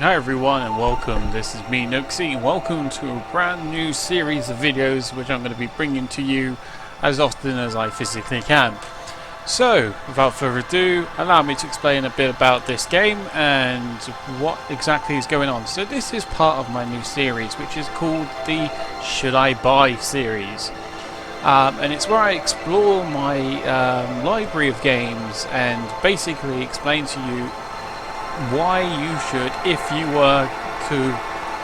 Hi everyone and welcome, this is me Noaksey and welcome to a brand new series of videos which I'm going to be bringing to you as often as I physically can. So, without further ado, allow me to explain a bit about this game and what exactly is going on. So this is part of my new series which is called the Should I Buy series. And it's where I explore my library of games and basically explain to you why you should, if you were to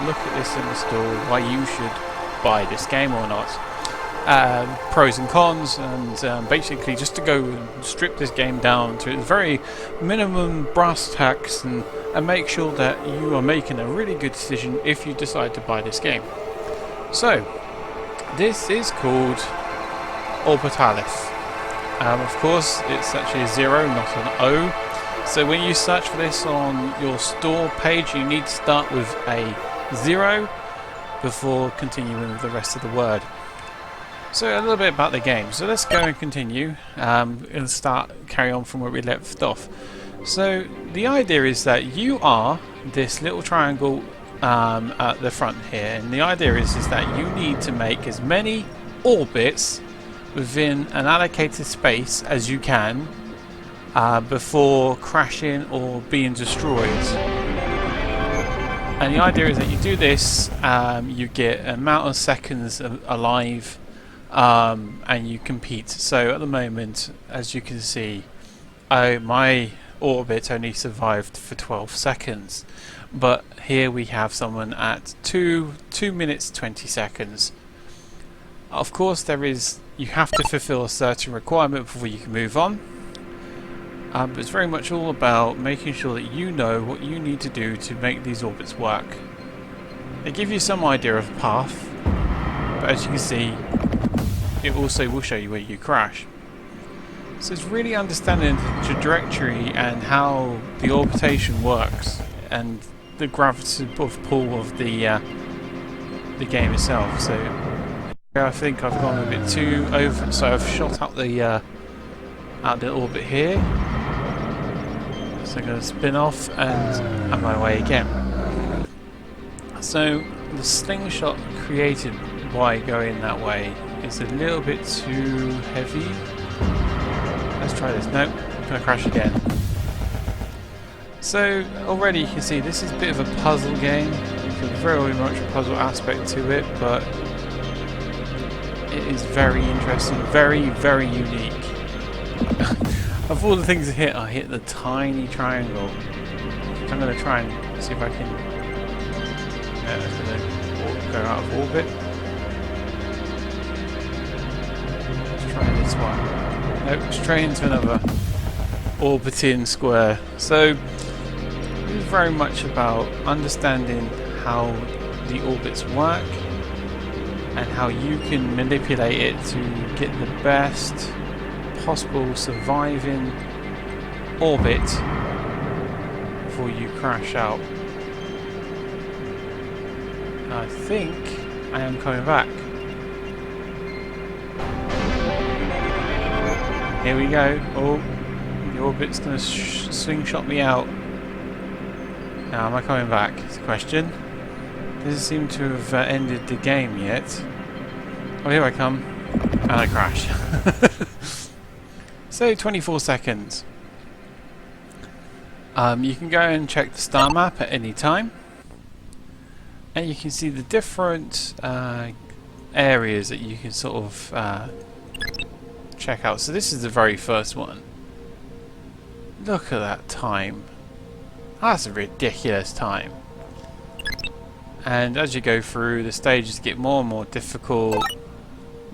look at this in the store, why you should buy this game or not. Pros and cons, and basically just to go and strip this game down to its very minimum brass tacks and make sure that you are making a really good decision if you decide to buy this game. So, this is called 0rbitalis. Of course, it's actually a 0, not an O. So when you search for this on your store page, you need to start with a 0 before continuing with the rest of the word. So a little bit about the game. So let's go and continue and carry on from where we left off. So the idea is that you are this little triangle at the front here, and the idea is that you need to make as many orbits within an allocated space as you can before crashing or being destroyed. And the idea is that you do this, you get an amount of seconds alive, and you compete. So at the moment, as you can see, my orbit only survived for 12 seconds. But here we have someone at 2 minutes 20 seconds. Of course, you have to fulfill a certain requirement before you can move on. But it's very much all about making sure that you know what you need to do to make these orbits work. They give you some idea of a path, but as you can see, it also will show you where you crash. So it's really understanding the trajectory and how the orbitation works and the gravitative pull of the game itself. So I think I've gone a bit too over, so I've shot out the orbit here. So I'm going to spin off and on my way again. So the slingshot created by going that way is a little bit too heavy. Let's try this. Nope, I'm going to crash again. So already you can see this is a bit of a puzzle game. There's very much a puzzle aspect to it, but it is very interesting, very, very unique. Of all the things to hit, I hit the tiny triangle. I'm going to try and see if I can go out of orbit. Let's try this one. Nope, straight into another orbiting square. So it's very much about understanding how the orbits work and how you can manipulate it to get the best possible surviving orbit before you crash out. I think I am coming back. Here we go. Oh, the orbit's going to slingshot me out. Now, am I coming back? It's a question. Doesn't seem to have ended the game yet. Oh, here I come. And I crash. So 24 seconds. You can go and check the star map at any time, and you can see the different areas that you can sort of check out. So this is the very first one. Look at that time. That's a ridiculous time. And as you go through, the stages get more and more difficult.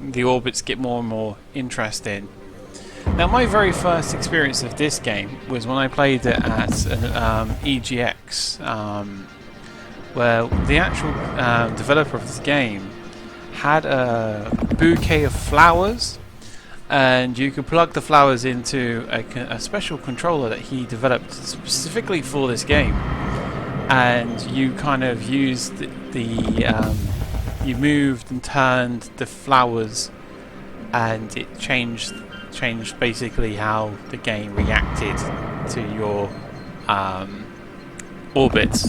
The orbits get more and more interesting. Now, my very first experience of this game was when I played it at an EGX, where the actual developer of this game had a bouquet of flowers, and you could plug the flowers into a special controller that he developed specifically for this game, and you kind of used you moved and turned the flowers, and it changed basically how the game reacted to your orbits.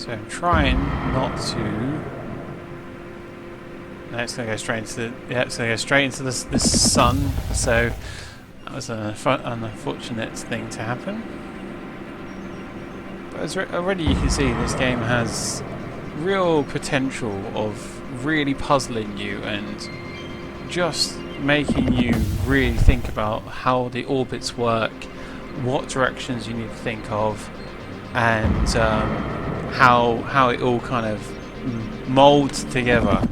So I'm trying not to. No, it's going to go straight into the. Yeah, it's going to go straight into this sun. So that was an unfortunate thing to happen. But as already you can see, this game has real potential of really puzzling you and just making you really think about how the orbits work, what directions you need to think of, and how it all kind of molds together.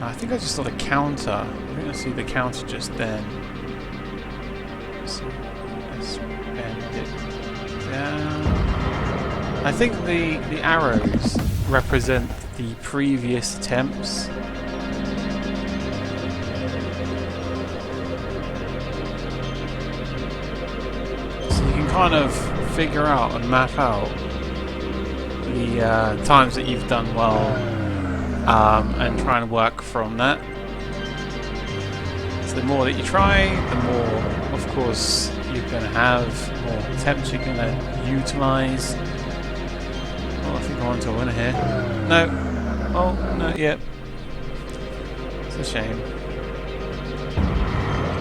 I think I just saw the counter. I think I see the counter just then. So let's bend it down. I think the arrows represent the previous attempts. So you can kind of figure out and map out the times that you've done well, and try and work from that. So the more that you try, the more, of course, you're going to have, more attempts you're going to utilise. Oh, I think I want to win here. No. Oh, not yet. It's a shame.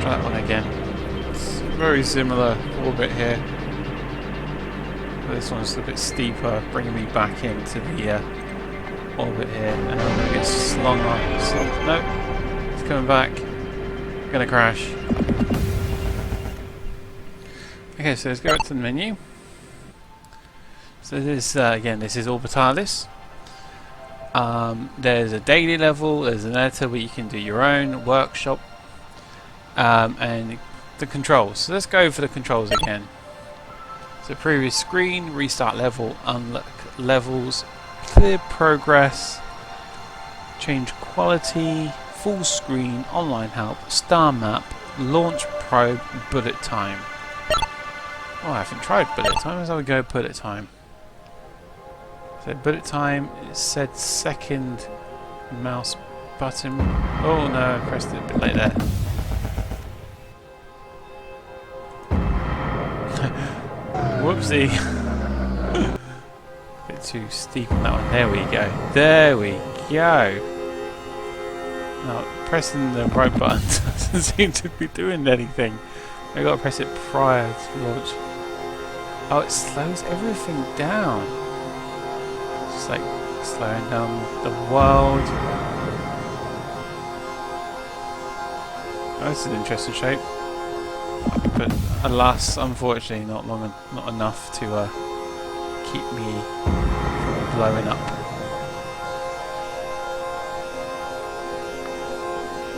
Try that one again. It's very similar orbit here. But this one's a bit steeper, bringing me back into the orbit here, and I'm going to get slung on. So, no, it's coming back. I'm going to crash. Okay, so let's go back to the menu. So this again, this is 0rbitalis. There's a daily level, there's an editor where you can do your own workshop, and the controls. So let's go for the controls again. So previous screen, restart level, unlock levels, clear progress, change quality, full screen, online help, star map, launch probe, bullet time. Oh, I haven't tried bullet time. Let's have a go at bullet time. So bullet time, it said second mouse button. Oh no, I pressed it a bit late there. Whoopsie. Bit too steep on that one. There we go. There we go. Now, pressing the right button doesn't seem to be doing anything. I've got to press it prior to launch. Oh, it slows everything down. It's like slowing down the world. Oh, this is an interesting shape. But alas, unfortunately, not enough to keep me from blowing up.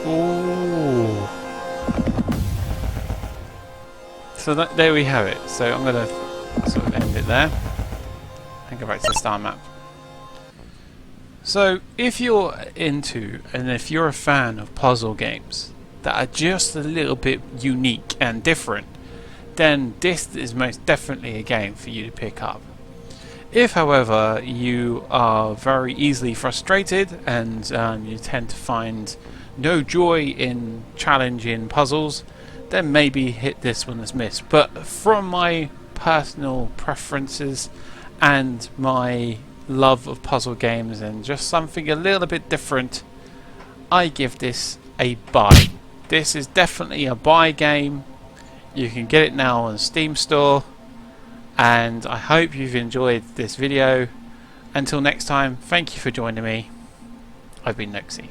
Ooh. So there we have it. So I'm going to sort of end it there and go back to the star map. So if you're into, and if you're a fan of puzzle games that are just a little bit unique and different, then this is most definitely a game for you to pick up. If, however, you are very easily frustrated and you tend to find no joy in challenging puzzles, then maybe hit this one as missed. But from my personal preferences and my love of puzzle games and just something a little bit different, I give this a buy. This is definitely a buy game. You can get it now on the Steam store, and I hope you've enjoyed this video. Until next time, thank you for joining me. I've been Noaksey.